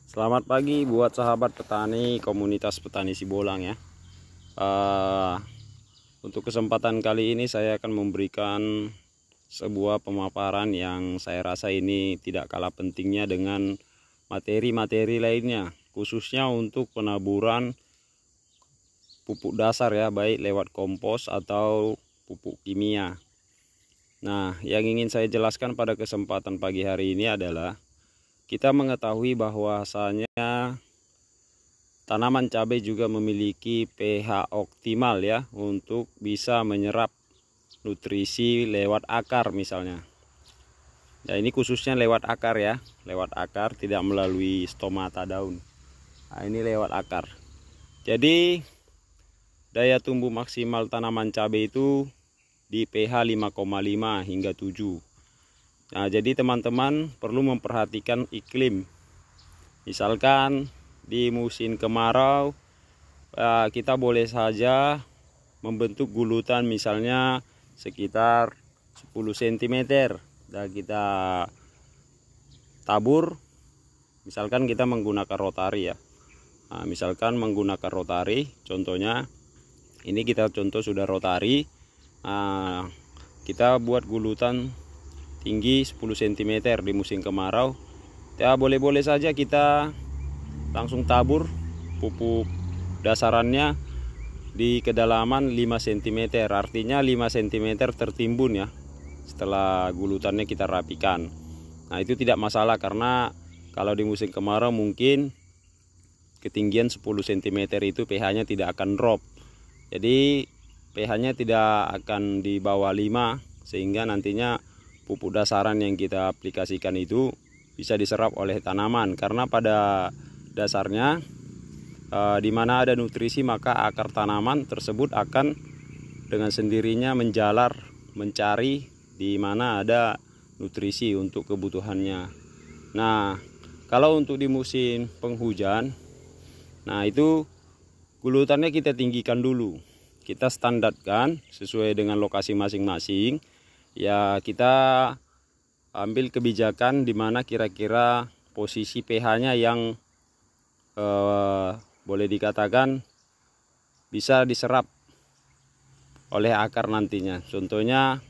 Selamat pagi buat sahabat petani komunitas petani Sibolang ya. Untuk kesempatan kali ini saya akan memberikan sebuah pemaparan yang saya rasa ini tidak kalah pentingnya dengan materi-materi lainnya, khususnya untuk penaburan pupuk dasar ya, baik lewat kompos atau pupuk kimia. Nah, yang ingin saya jelaskan pada kesempatan pagi hari ini adalah kita mengetahui bahwasanya tanaman cabai juga memiliki pH optimal ya untuk bisa menyerap nutrisi lewat akar misalnya. Ya, ini khususnya lewat akar ya, lewat akar, tidak melalui stomata daun. Nah, ini lewat akar. Jadi daya tumbuh maksimal tanaman cabai itu di pH 5,5 hingga 7. Nah, jadi teman-teman perlu memperhatikan iklim. Misalkan di musim kemarau, kita boleh saja membentuk gulutan misalnya sekitar 10 cm. Dan kita tabur, misalkan kita menggunakan rotari ya. Nah, misalkan menggunakan rotari, contohnya ini kita contoh sudah rotari. Nah, kita buat gulutan tinggi 10 cm di musim kemarau. Ya, boleh-boleh saja kita langsung tabur pupuk dasarannya di kedalaman 5 cm. Artinya 5 cm tertimbun ya, setelah gulutannya kita rapikan. Nah, itu tidak masalah karena kalau di musim kemarau mungkin ketinggian 10 cm itu pH-nya tidak akan drop. Jadi pH-nya tidak akan di bawah 5, sehingga nantinya pupuk dasaran yang kita aplikasikan itu bisa diserap oleh tanaman. Karena pada dasarnya di mana ada nutrisi maka akar tanaman tersebut akan dengan sendirinya menjalar mencari di mana ada nutrisi untuk kebutuhannya. Nah, kalau untuk di musim penghujan, nah itu gulutannya kita tinggikan dulu. Kita standarkan sesuai dengan lokasi masing-masing. Ya, kita ambil kebijakan di mana kira-kira posisi pH-nya yang boleh dikatakan bisa diserap oleh akar nantinya. Contohnya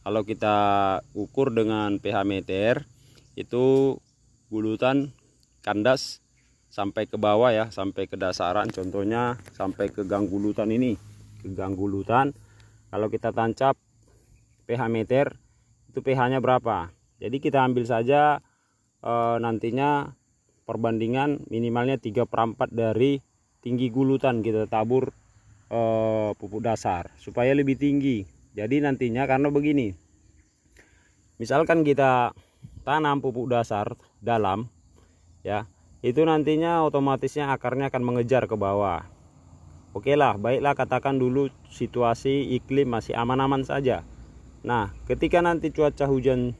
kalau kita ukur dengan pH meter, itu gulutan kandas sampai ke bawah ya, sampai ke dasaran. Contohnya sampai ke gang gulutan ini, ke gang gulutan. Kalau kita tancap pH meter, itu pH-nya berapa? Jadi kita ambil saja nantinya perbandingan minimalnya 3/4 dari tinggi gulutan kita tabur pupuk dasar supaya lebih tinggi. Jadi nantinya, karena begini, misalkan kita tanam pupuk dasar dalam ya, itu nantinya otomatisnya akarnya akan mengejar ke bawah. Oke lah, baiklah katakan dulu situasi iklim masih aman-aman saja. Nah, ketika nanti cuaca hujan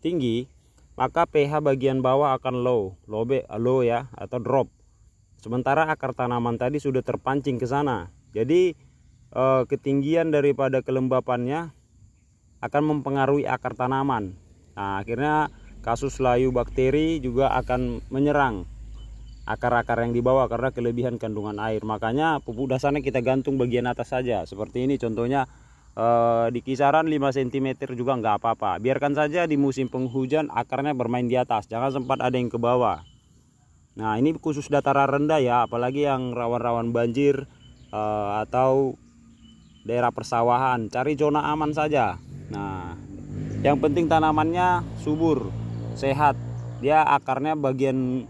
tinggi, maka pH bagian bawah akan low ya, atau drop. Sementara akar tanaman tadi sudah terpancing ke sana. Jadi ketinggian daripada kelembapannya akan mempengaruhi akar tanaman. Nah, akhirnya kasus layu bakteri juga akan menyerang akar-akar yang di bawah karena kelebihan kandungan air. Makanya pupuk dasarnya kita gantung bagian atas saja. Seperti ini contohnya. Di kisaran 5 cm juga nggak apa-apa. Biarkan saja di musim penghujan akarnya bermain di atas, jangan sempat ada yang ke bawah. Nah, ini khusus dataran rendah ya, apalagi yang rawan-rawan banjir atau daerah persawahan. Cari zona aman saja. Nah, yang penting tanamannya subur, sehat. Dia akarnya bagian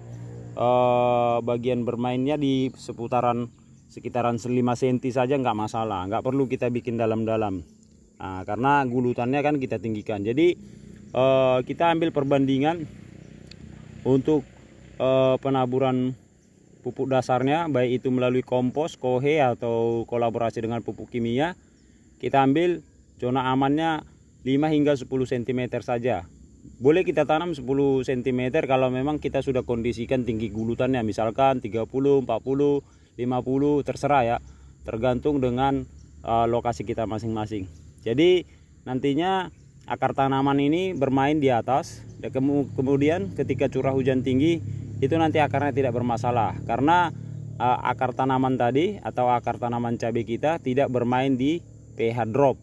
bermainnya di sekitaran 5 cm saja nggak masalah, nggak perlu kita bikin dalam-dalam. Nah, karena gulutannya kan kita tinggikan. Jadi kita ambil perbandingan untuk penaburan pupuk dasarnya, baik itu melalui kompos, kohe, atau kolaborasi dengan pupuk kimia. Kita ambil zona amannya 5 hingga 10 cm saja. Boleh kita tanam 10 cm kalau memang kita sudah kondisikan tinggi gulutannya, misalkan 30, 40, 50, terserah ya, tergantung dengan lokasi kita masing-masing. Jadi nantinya akar tanaman ini bermain di atas Ya, kemudian ketika curah hujan tinggi itu nanti akarnya tidak bermasalah karena akar tanaman tadi atau akar tanaman cabai kita tidak bermain di pH drop.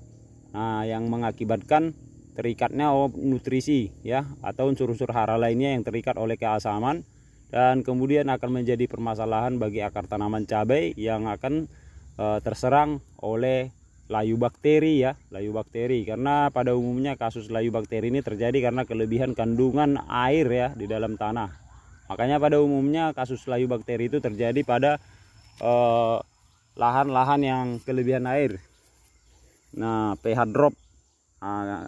Nah, yang mengakibatkan terikatnya nutrisi ya atau unsur-unsur hara lainnya yang terikat oleh keasaman, dan kemudian akan menjadi permasalahan bagi akar tanaman cabai yang akan terserang oleh layu bakteri ya, layu bakteri. Karena pada umumnya kasus layu bakteri ini terjadi karena kelebihan kandungan air ya di dalam tanah. Makanya pada umumnya kasus layu bakteri itu terjadi pada lahan-lahan yang kelebihan air. Nah, pH drop,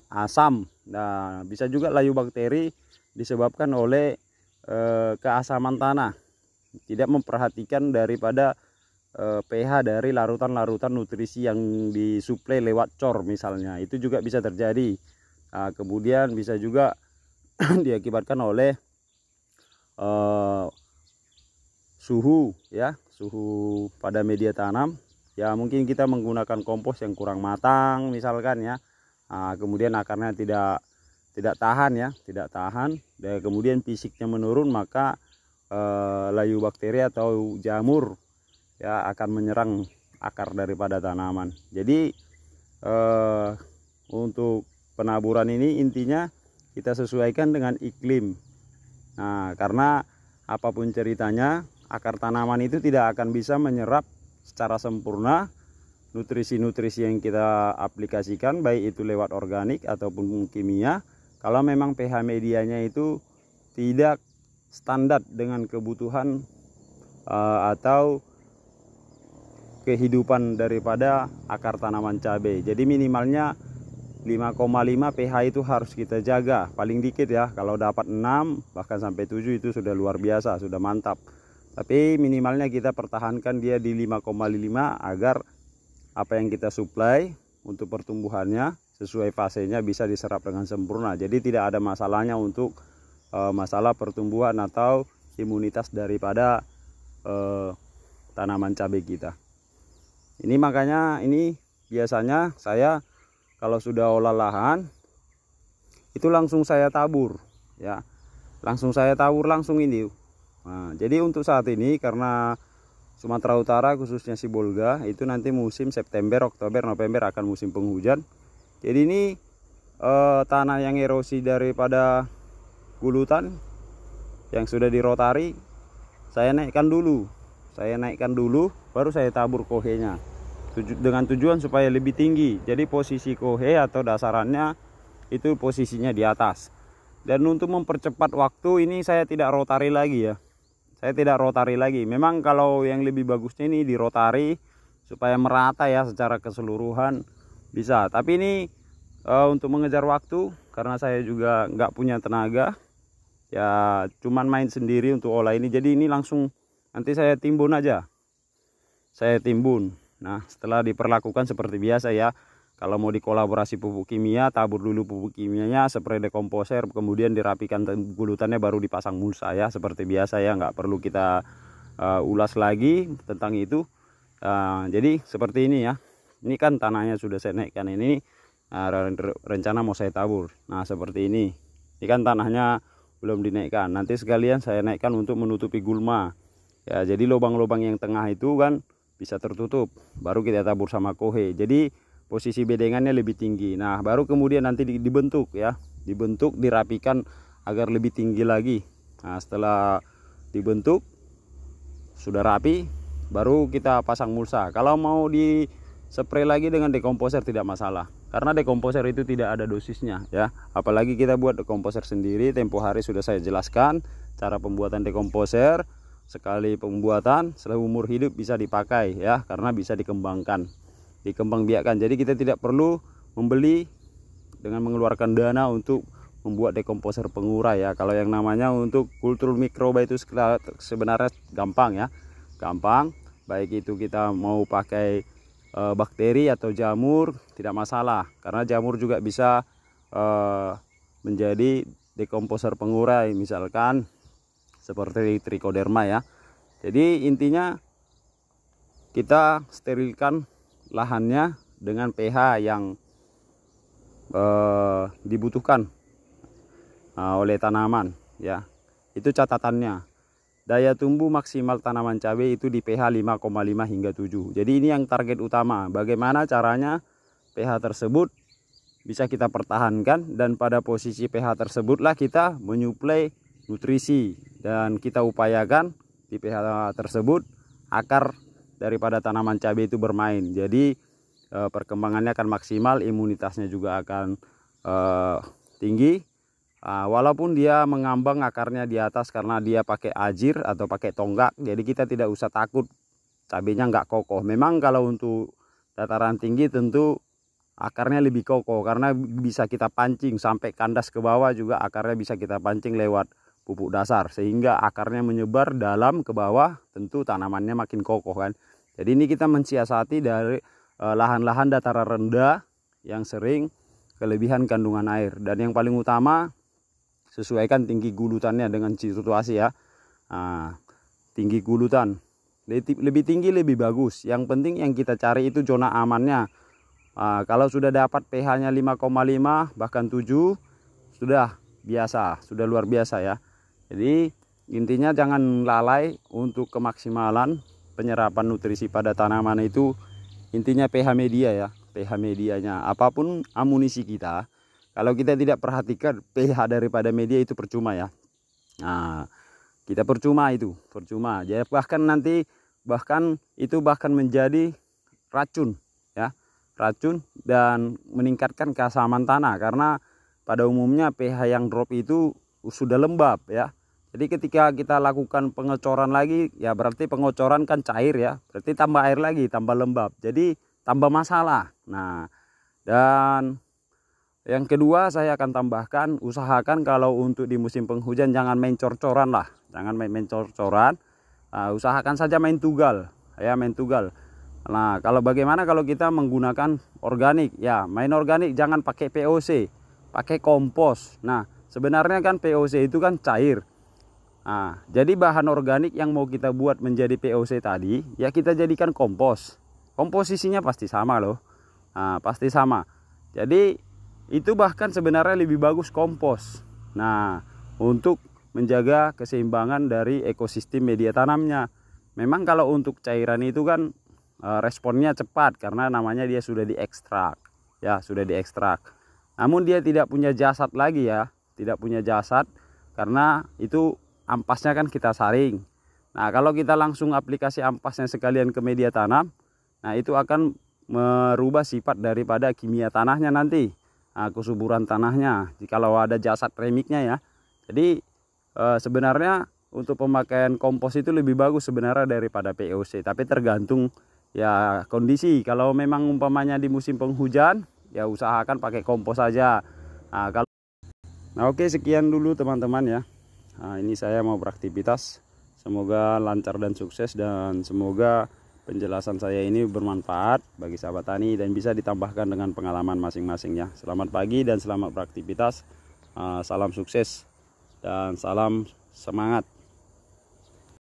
asam. Nah, bisa juga layu bakteri disebabkan oleh keasaman tanah, tidak memperhatikan daripada pH dari larutan-larutan nutrisi yang disuplai lewat cor misalnya, itu juga bisa terjadi. Nah, kemudian bisa juga diakibatkan oleh suhu ya, suhu pada media tanam ya, mungkin kita menggunakan kompos yang kurang matang misalkan ya. Nah, kemudian akarnya tidak tahan ya, tidak tahan, dan kemudian fisiknya menurun, maka layu bakteri atau jamur ya akan menyerang akar daripada tanaman. Jadi untuk penaburan ini intinya kita sesuaikan dengan iklim. Nah, karena apapun ceritanya, akar tanaman itu tidak akan bisa menyerap secara sempurna nutrisi-nutrisi yang kita aplikasikan, baik itu lewat organik ataupun kimia, kalau memang pH medianya itu tidak standar dengan kebutuhan atau kehidupan daripada akar tanaman cabai. Jadi minimalnya 5,5 pH itu harus kita jaga, paling dikit ya. Kalau dapat 6 bahkan sampai 7 itu sudah luar biasa, sudah mantap. Tapi minimalnya kita pertahankan dia di 5,5 agar apa yang kita suplai untuk pertumbuhannya sesuai fasenya bisa diserap dengan sempurna. Jadi tidak ada masalahnya untuk masalah pertumbuhan atau imunitas daripada tanaman cabai kita. Ini makanya ini biasanya saya kalau sudah olah lahan itu langsung saya tabur ya. Langsung saya tabur langsung ini. Nah, jadi untuk saat ini karena Sumatera Utara khususnya Sibolga itu nanti musim September, Oktober, November akan musim penghujan. Jadi ini tanah yang erosi daripada gulutan yang sudah dirotari saya naikkan dulu. Baru saya tabur kohenya dengan tujuan supaya lebih tinggi. Jadi posisi kohe atau dasarannya itu posisinya di atas. Dan untuk mempercepat waktu ini saya tidak rotari lagi ya. Memang kalau yang lebih bagusnya ini dirotari supaya merata ya secara keseluruhan bisa. Tapi ini untuk mengejar waktu karena saya juga nggak punya tenaga ya, cuman main sendiri untuk olah ini. Jadi ini langsung nanti saya timbun aja. Nah, setelah diperlakukan seperti biasa ya. Kalau mau dikolaborasi pupuk kimia, tabur dulu pupuk kimianya, spray dekomposer, kemudian dirapikan gulutannya, baru dipasang mulsa ya. Seperti biasa ya, nggak perlu kita ulas lagi tentang itu. Jadi seperti ini ya. Ini kan tanahnya sudah saya naikkan ini. Rencana mau saya tabur. Nah, seperti ini. Ini kan tanahnya belum dinaikkan. Nanti sekalian saya naikkan untuk menutupi gulma. Ya, jadi lubang-lubang yang tengah itu kan bisa tertutup, baru kita tabur sama kohe. Jadi posisi bedengannya lebih tinggi. Nah, baru kemudian nanti dibentuk ya, dirapikan agar lebih tinggi lagi. Nah, setelah dibentuk sudah rapi, baru kita pasang mulsa. Kalau mau di spray lagi dengan dekomposer tidak masalah, karena dekomposer itu tidak ada dosisnya ya. Apalagi kita buat dekomposer sendiri, tempo hari sudah saya jelaskan cara pembuatan dekomposer. Sekali pembuatan seumur hidup bisa dipakai ya, karena bisa dikembangbiakkan. Jadi kita tidak perlu membeli dengan mengeluarkan dana untuk membuat dekomposer pengurai ya. Kalau yang namanya untuk kultur mikroba itu sebenarnya gampang ya, gampang. Baik itu kita mau pakai bakteri atau jamur tidak masalah, karena jamur juga bisa menjadi dekomposer pengurai, misalkan seperti trichoderma ya. Jadi intinya kita sterilkan lahannya dengan pH yang dibutuhkan. oleh tanaman ya. Itu catatannya. Daya tumbuh maksimal tanaman cabai itu di pH 5,5 hingga 7. Jadi ini yang target utama. Bagaimana caranya pH tersebut bisa kita pertahankan, dan pada posisi pH tersebutlah kita menyuplai nutrisi, dan kita upayakan di pH tersebut akar daripada tanaman cabai itu bermain. Jadi perkembangannya akan maksimal, imunitasnya juga akan tinggi. Walaupun dia mengambang akarnya di atas karena dia pakai ajir atau pakai tonggak, jadi kita tidak usah takut cabainya nggak kokoh. Memang kalau untuk dataran tinggi tentu akarnya lebih kokoh karena bisa kita pancing sampai kandas ke bawah, juga akarnya bisa kita pancing lewat pupuk dasar sehingga akarnya menyebar dalam ke bawah, tentu tanamannya makin kokoh kan. Jadi ini kita mensiasati dari lahan-lahan dataran rendah yang sering kelebihan kandungan air, dan yang paling utama sesuaikan tinggi gulutannya dengan situasi ya. Tinggi gulutan lebih tinggi lebih bagus, yang penting yang kita cari itu zona amannya. Kalau sudah dapat pH-nya 5,5 bahkan 7 sudah biasa, sudah luar biasa ya. Jadi intinya jangan lalai untuk kemaksimalan penyerapan nutrisi pada tanaman itu. Intinya pH media ya, pH medianya. Apapun amunisi kita, kalau kita tidak perhatikan pH daripada media itu percuma ya. Kita percuma itu, percuma. Jadi bahkan menjadi racun ya. Racun dan meningkatkan keasaman tanah, karena pada umumnya pH yang drop itu sudah lembab ya. Jadi ketika kita lakukan pengecoran lagi ya, berarti pengecoran kan cair ya, berarti tambah air lagi, tambah lembab, jadi tambah masalah. Nah, dan yang kedua saya akan tambahkan, usahakan kalau untuk di musim penghujan jangan main cor-coran lah, jangan main cor-coran. Usahakan saja main tugal ya, main tugal. Nah, bagaimana kalau kita menggunakan organik? Ya, main organik jangan pakai POC, pakai kompos. Nah, sebenarnya kan POC itu kan cair. Jadi bahan organik yang mau kita buat menjadi POC tadi, ya kita jadikan kompos. Komposisinya pasti sama loh. Pasti sama. Jadi itu bahkan sebenarnya lebih bagus kompos. Nah, untuk menjaga keseimbangan dari ekosistem media tanamnya. Memang kalau untuk cairan itu kan responnya cepat karena namanya dia sudah diekstrak ya, sudah diekstrak. Namun dia tidak punya jasad lagi ya, tidak punya jasad karena itu ampasnya kan kita saring. Nah, kalau kita langsung aplikasi ampasnya sekalian ke media tanam, nah itu akan merubah sifat daripada kimia tanahnya nanti, kesuburan tanahnya jikalau ada jasad remiknya ya. Jadi sebenarnya untuk pemakaian kompos itu lebih bagus sebenarnya daripada POC, tapi tergantung ya kondisi. Kalau memang umpamanya di musim penghujan, ya usahakan pakai kompos saja. Oke, sekian dulu teman-teman ya. Ini saya mau beraktivitas. Semoga lancar dan sukses, dan semoga penjelasan saya ini bermanfaat bagi sahabat tani dan bisa ditambahkan dengan pengalaman masing-masing ya. Selamat pagi dan selamat beraktivitas. Salam sukses dan salam semangat.